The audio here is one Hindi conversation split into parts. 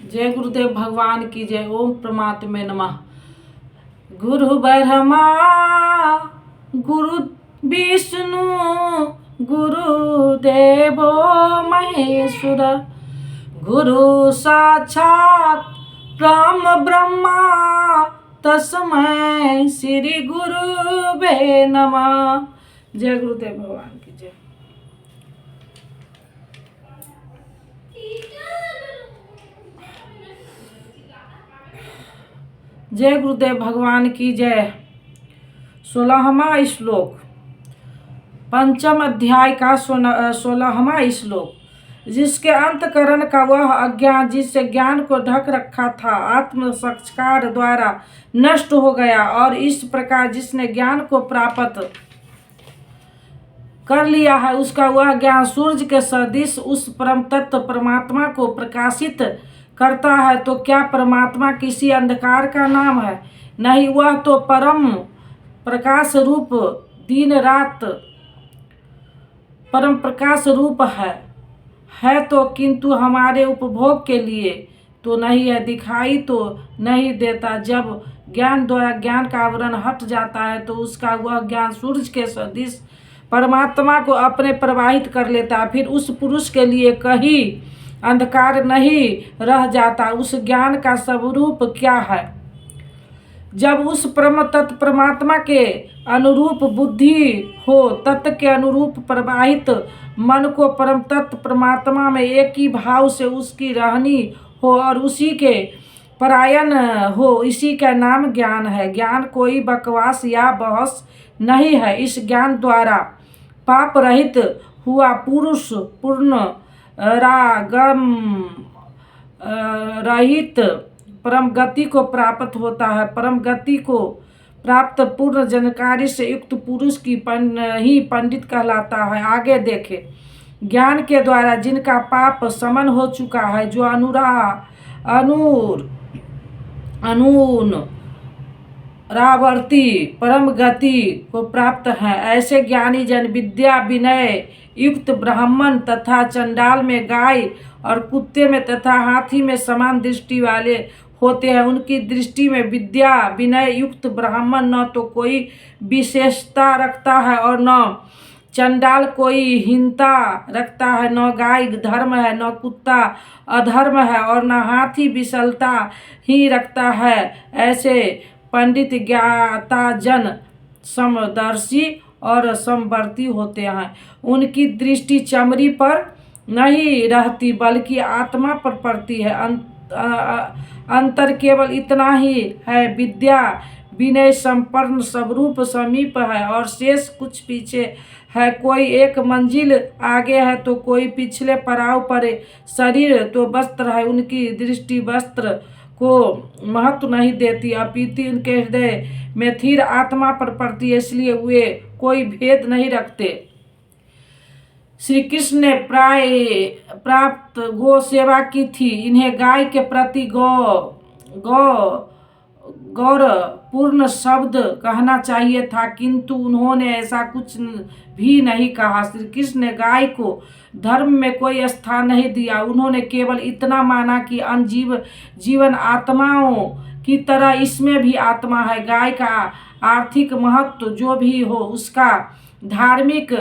जय गुरुदेव भगवान की जय। ओम परमात्मे नमः। गुरु ब्रह्मा गुरु विष्णु गुरुदेवो महेश्वर, गुरु साक्षात ब्रह्म ब्रह्मा तस्मै श्री गुरुवे नमः। जय गुरुदेव भगवान की जय। जय गुरुदेव भगवान की जय। 16वां श्लोक, पंचम अध्याय का 16वां श्लोक। जिसके अंतकरण का वह अज्ञान जिससे ज्ञान को ढक रखा था आत्म साक्षात्कार द्वारा नष्ट हो गया, और इस प्रकार जिसने ज्ञान को प्राप्त कर लिया है उसका वह ज्ञान सूर्य के सदृश उस परम तत्व परमात्मा को प्रकाशित करता है। तो क्या परमात्मा किसी अंधकार का नाम है? नहीं, वह तो परम प्रकाश रूप दिन रात परम प्रकाश रूप है तो, किंतु हमारे उपभोग के लिए तो नहीं है, दिखाई तो नहीं देता। जब ज्ञान द्वारा ज्ञान का आवरण हट जाता है तो उसका वह ज्ञान सूर्य के सदृश परमात्मा को अपने प्रवाहित कर लेता है। फिर उस पुरुष के लिए कहीं अंधकार नहीं रह जाता। उस ज्ञान का स्वरूप क्या है? जब उस परम तत्व परमात्मा के अनुरूप बुद्धि हो, तत्व के अनुरूप प्रवाहित मन को परम तत्व परमात्मा में एक ही भाव से उसकी रहनी हो और उसी के परायण हो, इसी का नाम ज्ञान है। ज्ञान कोई बकवास या बहस नहीं है। इस ज्ञान द्वारा पाप रहित हुआ पुरुष पूर्ण रागम रहित परम गति को प्राप्त होता है। परम गति को प्राप्त पूर्ण जानकारी से युक्त पुरुष की ही पंडित कहलाता है। आगे देखे, ज्ञान के द्वारा जिनका पाप समन हो चुका है, जो रावर्ती परम गति को प्राप्त हैं, ऐसे ज्ञानी जन विद्या विनय युक्त ब्राह्मण तथा चंडाल में गाय और कुत्ते में तथा हाथी में समान दृष्टि वाले होते हैं। उनकी दृष्टि में विद्या विनय युक्त ब्राह्मण न तो कोई विशेषता रखता है और न चंडाल कोई हीनता रखता है, न गाय धर्म है, न कुत्ता अधर्म है और न हाथी विशलता ही रखता है। ऐसे पंडित ज्ञाता जन समदर्शी और समवर्ती होते हैं। उनकी दृष्टि चमड़ी पर नहीं रहती बल्कि आत्मा पर पड़ती है। अंतर केवल इतना ही है, विद्या विनय संपन्न स्वरूप समीप है और शेष कुछ पीछे है। कोई एक मंजिल आगे है तो कोई पिछले पड़ाव पर। शरीर तो वस्त्र है, उनकी दृष्टि वस्त्र को महत्व नहीं देती, अपितु उनके हृदय में स्थिर आत्मा पर पड़ती है, इसलिए वे कोई भेद नहीं रखते। श्री कृष्ण ने प्राप्त गौ सेवा की थी। इन्हें गाय के प्रति गौरवपूर्ण शब्द कहना चाहिए था, किंतु उन्होंने ऐसा कुछ भी नहीं कहा। श्री कृष्ण ने गाय को धर्म में कोई स्थान नहीं दिया। उन्होंने केवल इतना माना कि अन्य जीवन आत्माओं की तरह इसमें भी आत्मा है। गाय का आर्थिक महत्व जो भी हो, उसका धार्मिक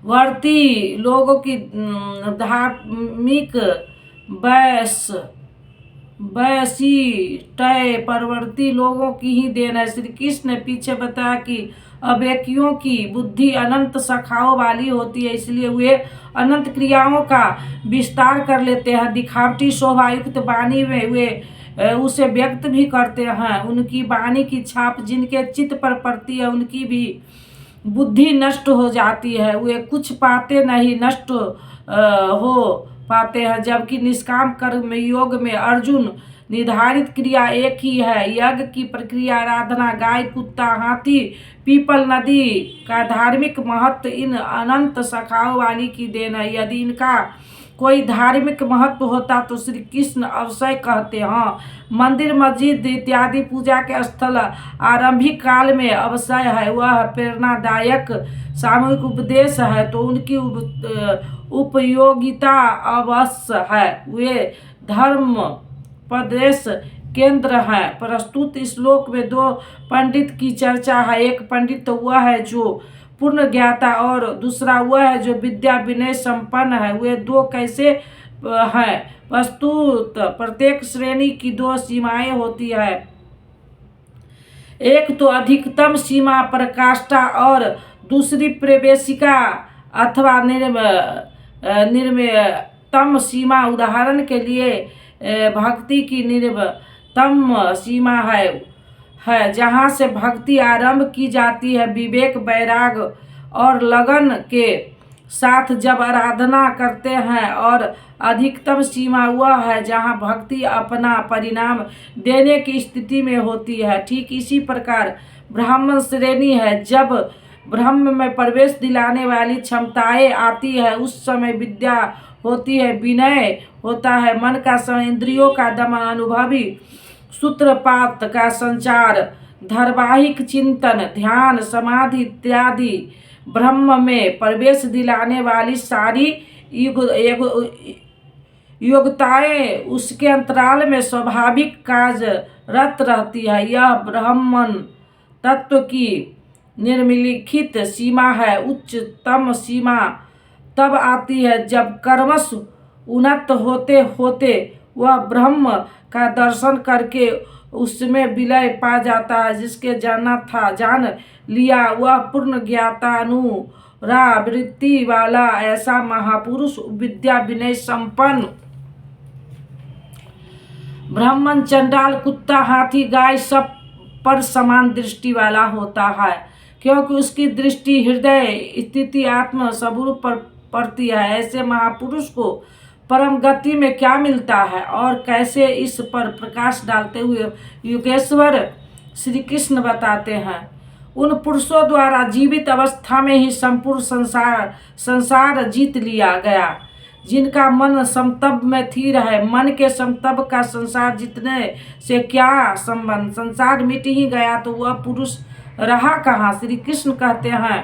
वर्ती लोगों की धार्मिक वैशिष्टय परवर्ती लोगों की ही देन है। श्री कृष्ण ने पीछे बताया कि अवेकियों की बुद्धि अनंत शाखाओं वाली होती है, इसलिए वे अनंत क्रियाओं का विस्तार कर लेते हैं। दिखावटी शोभायुक्त वाणी में वे उसे व्यक्त भी करते हैं। उनकी वाणी की छाप जिनके चित्त पर पड़ती है उनकी भी बुद्धि नष्ट हो जाती है। वे कुछ पाते नहीं, नष्ट हो पाते हैं। जबकि निष्काम कर्म योग में अर्जुन निर्धारित क्रिया एक ही है। यज्ञ की प्रक्रिया, आराधना, गाय कुत्ता हाथी पीपल नदी का धार्मिक महत्व इन अनंत शाखाओं वाली की देन है। यदि इनका कोई धार्मिक महत्व होता तो श्री कृष्ण अवश्य कहते। हाँ, मंदिर मस्जिद इत्यादि पूजा के स्थल आरंभिक काल में अवश्य है, वह प्रेरणादायक सामूहिक उपदेश है तो उनकी उपयोगिता अवश्य है, वे धर्म प्रदेश केंद्र है। प्रस्तुत श्लोक में दो पंडित की चर्चा है। एक पंडित तो वह है जो पूर्ण ज्ञाता और दूसरा वह है जो विद्या विनय संपन्न है। वे दो कैसे हैं? प्रस्तुत प्रत्येक श्रेणी की दो सीमाएं होती है। एक तो अधिकतम सीमा पराकाष्ठा और दूसरी प्रवेशिका अथवा निर्मतम सीमा। उदाहरण के लिए भक्ति की निर्मतम सीमा है जहाँ से भक्ति आरंभ की जाती है। विवेक वैराग और लगन के साथ जब आराधना करते हैं। और अधिकतम सीमा वह है जहाँ भक्ति अपना परिणाम देने की स्थिति में होती है। ठीक इसी प्रकार ब्राह्मण श्रेणी है। जब ब्रह्म में प्रवेश दिलाने वाली क्षमताएं आती है उस समय विद्या होती है, विनय होता है, मन का समय, इंद्रियों का दमन, अनुभवी सूत्रपात का संचार, धारावाहिक चिंतन, ध्यान, समाधि इत्यादि ब्रह्म में प्रवेश दिलाने वाली सारी योग्यताएं उसके अंतराल में स्वाभाविक कार्यरत रहती है। यह ब्रह्मन तत्व की निर्लिखित सीमा है। उच्चतम सीमा तब आती है जब कर्मश उन्नत होते होते वह ब्रह्म का दर्शन करके उसमें विलय पा जाता है। जिसके जान लिया वह पूर्ण ज्ञातानुरावृत्ति वाला ऐसा महापुरुष विद्या विनय संपन्न ब्राह्मण, चंडाल, कुत्ता, हाथी, गाय सब पर समान दृष्टि वाला होता है, क्योंकि उसकी दृष्टि हृदय स्थिति आत्म स्वरूप पर पड़ती है। ऐसे महापुरुष को परम गति में क्या मिलता है और कैसे, इस पर प्रकाश डालते हुए योगेश्वर श्री कृष्ण बताते हैं। उन पुरुषों द्वारा जीवित अवस्था में ही संपूर्ण संसार जीत लिया गया जिनका मन समतब में स्थिर है। मन के समतब का संसार जीतने से क्या संबंध? संसार मिट ही गया तो वह पुरुष रहा कहाँ? श्री कृष्ण कहते हैं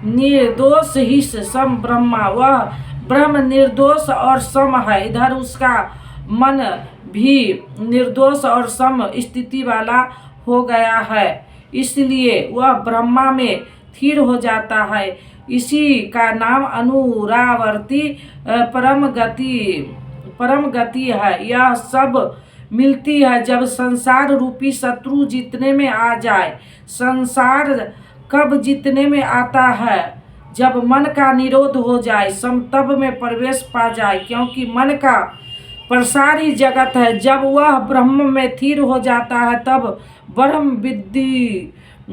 निर्दोष ही सम ब्रह्मा, वह ब्रह्म निर्दोष और सम है। इधर उसका मन भी निर्दोष और सम स्थिति वाला हो गया है, इसलिए वह ब्रह्मा में स्थिर हो जाता है। इसी का नाम अनुरावर्ती परम गति है। यह सब मिलती है जब संसार रूपी शत्रु जीतने में आ जाए। संसार कब जीतने में आता है? जब मन का निरोध हो जाए, समतब में प्रवेश पा जाए, क्योंकि मन का प्रसार ही जगत है। जब वह ब्रह्म में स्थिर हो जाता है तब ब्रह्म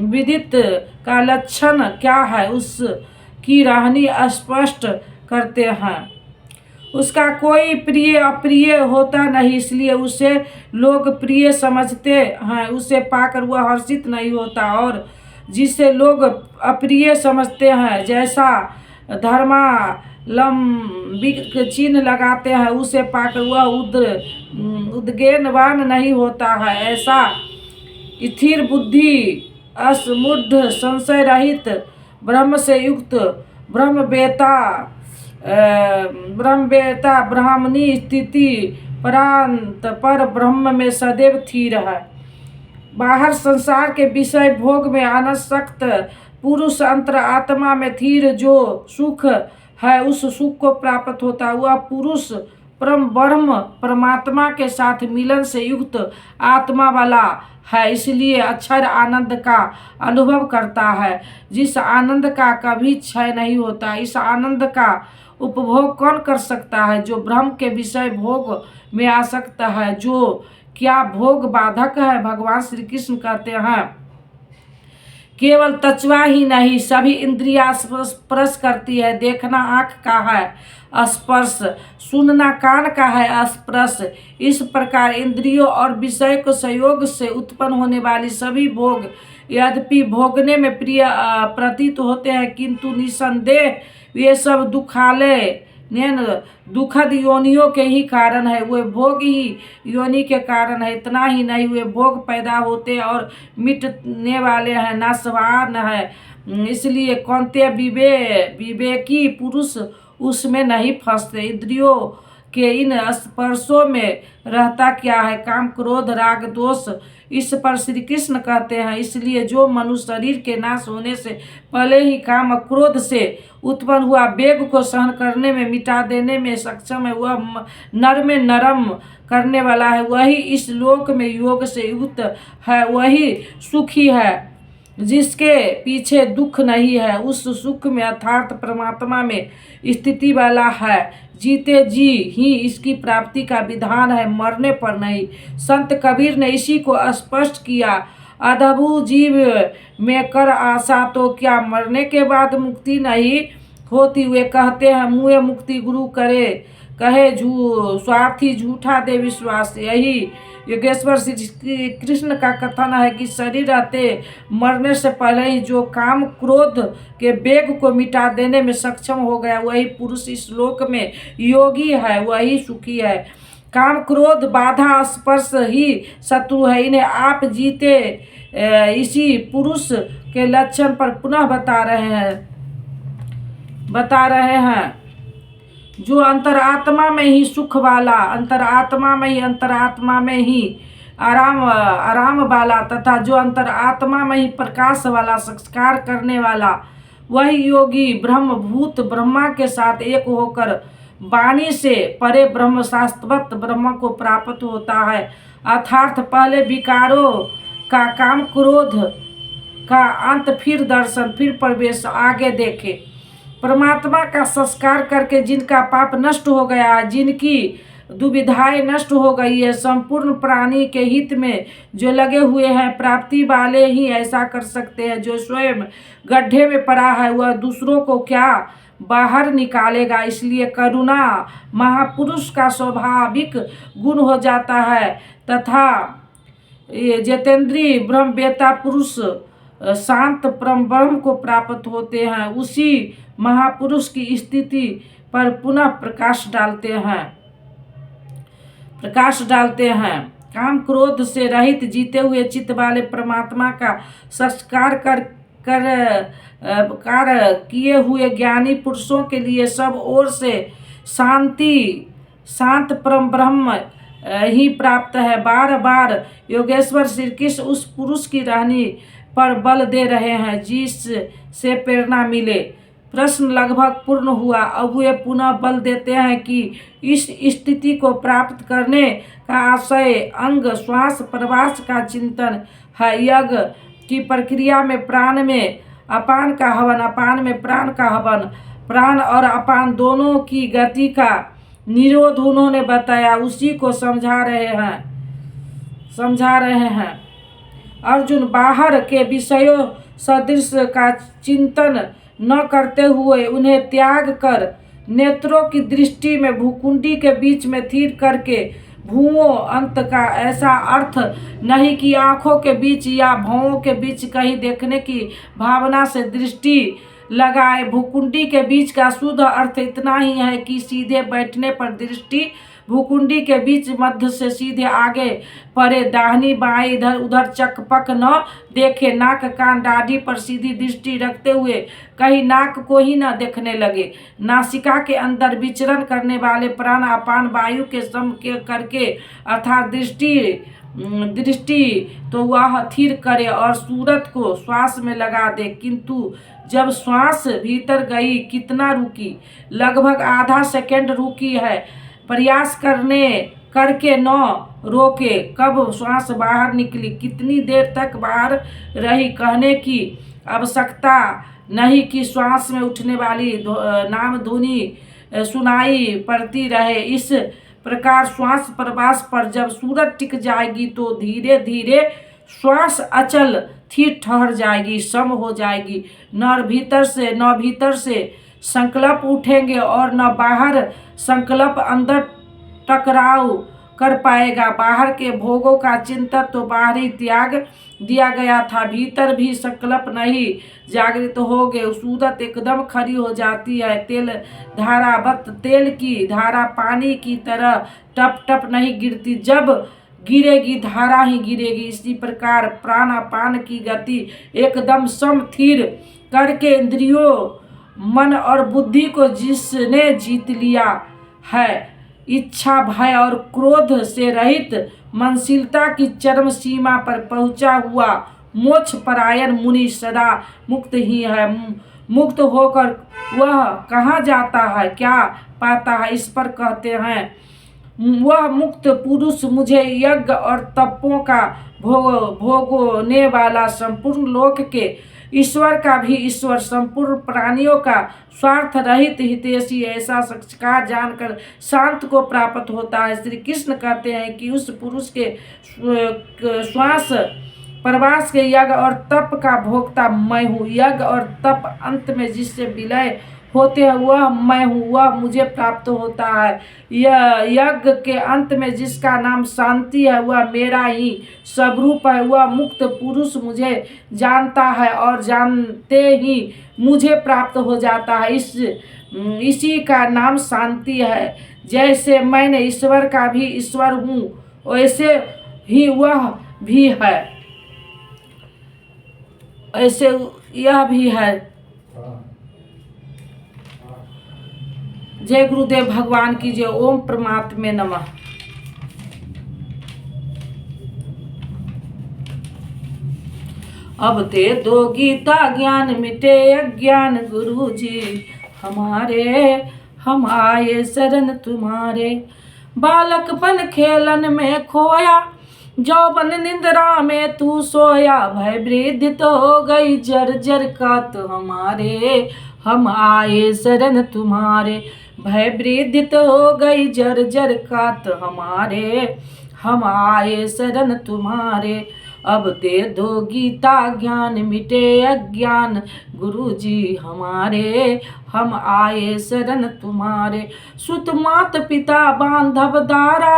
विदित का लक्षण क्या है उसकी रहनी स्पष्ट करते हैं। उसका कोई प्रिय अप्रिय होता नहीं, इसलिए उसे लोग प्रिय समझते हैं। उसे पाकर वह हर्षित नहीं होता, और जिसे लोग अप्रिय समझते हैं, जैसा धर्मालंबिक चिन्ह लगाते हैं, उसे पाकर वह उद्गेनवान नहीं होता है। ऐसा स्थिर बुद्धि, असमुढ़, संशय रहित, ब्रह्म से युक्त ब्रह्मवेता ब्राह्मणी स्थिति प्रांत पर ब्रह्म में सदैव स्थिर है। बाहर संसार के विषय भोग में आसक्त पुरुष अंतर आत्मा में स्थिर जो सुख है उस सुख को प्राप्त होता है। वह पुरुष ब्रह्म परमात्मा के साथ मिलन से युक्त आत्मा वाला है, इसलिए अक्षर आनंद का अनुभव करता है, जिस आनंद का कभी क्षय नहीं होता। इस आनंद का उपभोग कौन कर सकता है? जो ब्रह्म के विषय भोग में आसक्त है। जो क्या भोग बाधक है? भगवान श्री कृष्ण कहते हैं केवल तचवा ही नहीं, सभी इंद्रियां स्पर्श करती है। देखना आँख का है स्पर्श, सुनना कान का है स्पर्श। इस प्रकार इंद्रियों और विषय को संयोग से उत्पन्न होने वाली सभी भोग यद्यपि भोगने में प्रिय प्रतीत होते हैं, किंतु निसंदेह ये सब दुखालय नैन दुखद योनियों के ही कारण है, वे भोग ही योनि के कारण है। इतना ही नहीं, वे भोग पैदा होते और मिटने वाले हैं, नाशवान है। इसलिए कौन्तेय विवेकी पुरुष उसमें नहीं फंसते। इंद्रियों के इन स्पर्शों में रहता क्या है? काम, क्रोध, राग, दोष। इस पर श्री कृष्ण कहते हैं, इसलिए जो मनुष्य शरीर के नाश होने से पहले ही काम क्रोध से उत्पन्न हुआ वेग को सहन करने में, मिटा देने में सक्षम है, वह नर में नरम करने वाला है, वही इस लोक में योग से युक्त है, वही सुखी है जिसके पीछे दुख नहीं है, उस सुख में अर्थात परमात्मा में स्थिति वाला है। जीते जी ही इसकी प्राप्ति का विधान है, मरने पर नहीं। संत कबीर ने इसी को स्पष्ट किया। अधबू जीव में कर आशा, तो क्या मरने के बाद मुक्ति नहीं होती? वे कहते हैं मुए मुक्ति गुरु करे कहे स्वार्थी झूठा दे विश्वास। यही योगेश्वर श्री कृष्ण का कथन है कि शरीर रहते मरने से पहले ही जो काम क्रोध के वेग को मिटा देने में सक्षम हो गया, वही पुरुष इस लोक में योगी है, वही सुखी है। काम, क्रोध, बाधा, स्पर्श ही शत्रु है। इन्हें आप जीते इसी पुरुष के लक्षण पर पुनः बता रहे हैं जो अंतरात्मा में ही सुख वाला, अंतरात्मा में ही आराम वाला तथा जो अंतरात्मा में ही प्रकाश वाला, संस्कार करने वाला, वही योगी ब्रह्मभूत ब्रह्मा के साथ एक होकर वाणी से परे ब्रह्म शाश्वत ब्रह्म को प्राप्त होता है। अर्थात पहले विकारों का काम, क्रोध का अंत, फिर दर्शन, फिर प्रवेश, आगे देखे। परमात्मा का संस्कार करके जिनका पाप नष्ट हो गया है, जिनकी दुविधाएं नष्ट हो गई है, संपूर्ण प्राणी के हित में जो लगे हुए हैं, प्राप्ति वाले ही ऐसा कर सकते हैं। जो स्वयं गड्ढे में पड़ा है वह दूसरों को क्या बाहर निकालेगा? इसलिए करुणा महापुरुष का स्वाभाविक गुण हो जाता है तथा जितेंद्रीय ब्रह्मवेत्ता पुरुष शांत ब्रह्म को प्राप्त होते हैं। उसी महापुरुष की स्थिति पर पुनः प्रकाश डालते हैं। काम, क्रोध से रहित जीते हुए चित्त वाले परमात्मा का संस्कार किए हुए ज्ञानी पुरुषों के लिए सब ओर से शांत परम ब्रह्म ही प्राप्त है। बार बार योगेश्वर श्री कृष्ण उस पुरुष की रहनी पर बल दे रहे हैं जिससे प्रेरणा मिले। प्रश्न लगभग पूर्ण हुआ। अब वे पुनः बल देते हैं कि इस स्थिति को प्राप्त करने का आशय अंग श्वास प्रवास का चिंतन है। यज्ञ की प्रक्रिया में प्राण में अपान का हवन, अपान में प्राण का हवन, प्राण और अपान दोनों की गति का निरोध उन्होंने बताया, उसी को समझा रहे हैं। अर्जुन बाहर के विषयों सदृश का चिंतन न करते हुए उन्हें त्याग कर नेत्रों की दृष्टि में भूकुंडी के बीच में स्थिर करके, भुवों अंत का ऐसा अर्थ नहीं कि आँखों के बीच या भौं के बीच कहीं देखने की भावना से दृष्टि लगाए। भूकुंडी के बीच का शुद्ध अर्थ इतना ही है कि सीधे बैठने पर दृष्टि भूकुंडी के बीच मध्य से सीधे आगे पड़े, दाहिनी बाएं इधर उधर चकपक न देखे, नाक कान दाढ़ी पर सीधी दृष्टि रखते हुए कहीं नाक को ही न देखने लगे। नासिका के अंदर विचरण करने वाले प्राण अपान वायु के सम के करके अर्थात दृष्टि तो वह स्थिर करे और सूरत को श्वास में लगा दे। किंतु जब श्वास भीतर गई, कितना रुकी? लगभग आधा सेकंड रुकी है। प्रयास करके न रोके। कब श्वास बाहर निकली, कितनी देर तक बाहर रही, कहने की आवश्यकता नहीं कि श्वास में उठने वाली नाम ध्वनि सुनाई पड़ती रहे। इस प्रकार श्वास प्रवास पर जब सूरत टिक जाएगी तो धीरे धीरे श्वास अचल स्थिर ठहर जाएगी, सम हो जाएगी। न भीतर से संकल्प उठेंगे और न बाहर संकल्प। अंदर टकराव कर पाएगा। बाहर के भोगों का चिंतन तो बाहर ही त्याग दिया गया था, भीतर भी संकल्प नहीं जागृत हो गए। सूरत एकदम खड़ी हो जाती है, तेल धारावत, तेल की धारा पानी की तरह टप टप नहीं गिरती, जब गिरेगी धारा ही गिरेगी। इसी प्रकार प्राणापान की गति एकदम समथिर करके इंद्रियों, मन और बुद्धि को जिसने जीत लिया है, इच्छा, भय और क्रोध से रहित मनशीलता की चरम सीमा पर पहुंचा हुआ मोक्ष परायण मुनि सदा मुक्त ही है। मुक्त होकर वह कहाँ जाता है, क्या पाता है, इस पर कहते हैं, वह मुक्त पुरुष मुझे यज्ञ और तपों का भोगने वाला, संपूर्ण लोक के ईश्वर का भी ईश्वर, संपूर्ण प्राणियों का स्वार्थ रहित हितैषी, ऐसा साक्षात्कार जानकर शांत को प्राप्त होता है। श्री कृष्ण कहते हैं कि उस पुरुष के श्वास प्रवास के यज्ञ और तप का भोक्ता मैं हूँ। यज्ञ और तप अंत में जिससे विलय होते हैं वह मैं हूँ, वह मुझे प्राप्त होता है। यह यज्ञ के अंत में जिसका नाम शांति है वह मेरा ही स्वरूप है। वह मुक्त पुरुष मुझे जानता है और जानते ही मुझे प्राप्त हो जाता है। इसी का नाम शांति है। जैसे मैंने ईश्वर का भी ईश्वर हूँ वैसे ही वह भी है, ऐसे यह भी है। जय गुरुदेव भगवान की जय। ओम परमात्मे नमः। अब दे दो गीता ज्ञान मिटे अज्ञान, गुरु जी हमारे, हम आए शरण तुम्हारे। बालकपन खेलन में खोया, जौवन निंद्रा में तू सोया। भय वृद्धि तो हो गई जर्जर का तो हमारे, हम आए शरण तुम्हारे। भय वृद्धि तो हो गई जर्जर का तो हमारे, हम आए शरण तुम्हारे। अब दे दो गीता ज्ञान मिटे अज्ञान, गुरु जी हमारे, हम आए शरण तुम्हारे। सुत मात पिता बांधव दारा,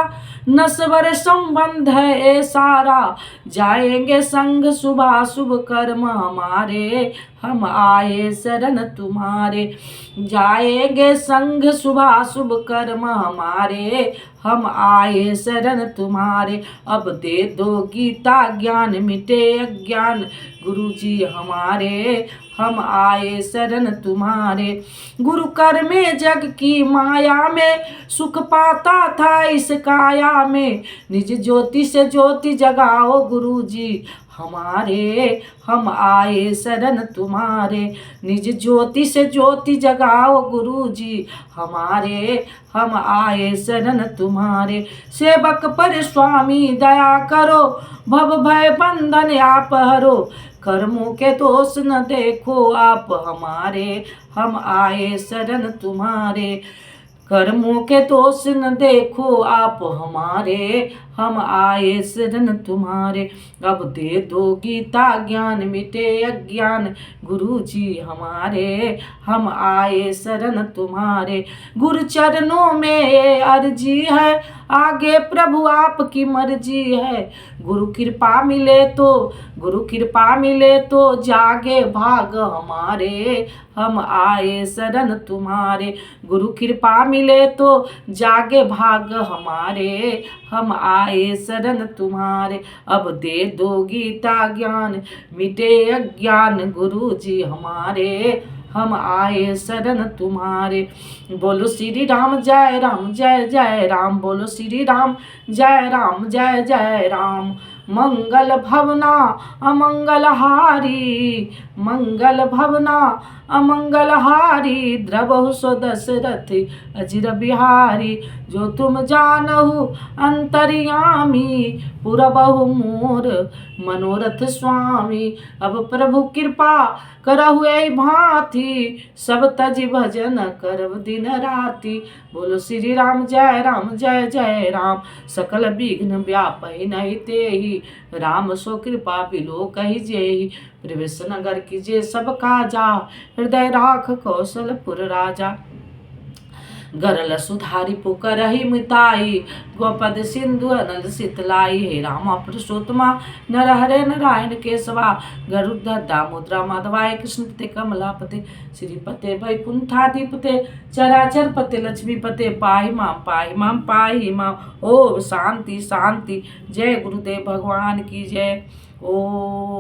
नस्वर संबंध है ए सारा। जाएंगे संग शुभ शुभ कर्म हमारे, हम आए शरण तुम्हारे। जाएंगे संग शुभ शुभ कर्म हमारे, हम आए शरण तुम्हारे। अब दे दो गीता ज्ञान मिटे अज्ञान, गुरु जी हमारे, हम आए शरण तुम्हारे। गुरु कर में जग की माया में सुख पाता था इस काया में। निज ज्योति से ज्योति जगाओ गुरु जी हमारे, हम आए शरण तुम्हारे। निज ज्योति से ज्योति जगाओ गुरु जी हमारे, हम आए शरण तुम्हारे। सेवक पर स्वामी दया करो, भव भय बंधन आप हरो। कर्मों के दोष न देखो आप हमारे, हम आए शरण तुम्हारे। कर्मों के दोष न देखो आप हमारे, हम आए शरण तुम्हारे। अब दे दो गीता ज्ञान मिटे अज्ञान, गुरु जी हमारे, हम आए शरण तुम्हारे। गुरु चरणों में ये अर्जी है, आगे प्रभु आपकी मर्जी है। गुरु कृपा मिले तो, गुरु कृपा मिले तो जागे भाग हमारे, हम आए शरण तुम्हारे। गुरु कृपा मिले तो जागे भाग हमारे, हम आए शरण तुम्हारे। अब दे दो गीता ज्ञान मिटे अज्ञान, गुरु जी हमारे, हम आए शरण तुम्हारे। बोलो श्री राम जय राम जय जय राम, बोलो श्री राम जय राम जय जय राम। मंगल भवना अमंगल हारी, मंगल भवना अमंगल हारी। द्रवहु सो दशरथ अजिर बिहारी, जो तुम जानहु अंतर्यामी। पुरबहु मोर मनोरथ स्वामी। अब प्रभु कृपा करहु ऐ भांति, सब तज भजन करब दिन राति। बोलो श्री राम जय जय राम। सकल विघ्न व्यापहि नहीं तेहि, राम सो कृपा बिलो कहि जेहि। प्रवेश नगर कीजिए सब काजा, हृदय राख कौशलपुर राजा। गरल सुधारी पुकरहि मिताई, गोपद सिंधु अनंद शीतलाई। हे रामा पुरुषोत्तमा नरहरे नारायण केशवा, गरुड़ दामोदरा माधवाय, कृष्ण पते कमलापते, श्रीपते वैकुंठाधिपते, चराचर पते लक्ष्मीपते, पाहि माम पाहि माम। ओम शांति शांति। जय गुरुदेव भगवान की जय। ओम।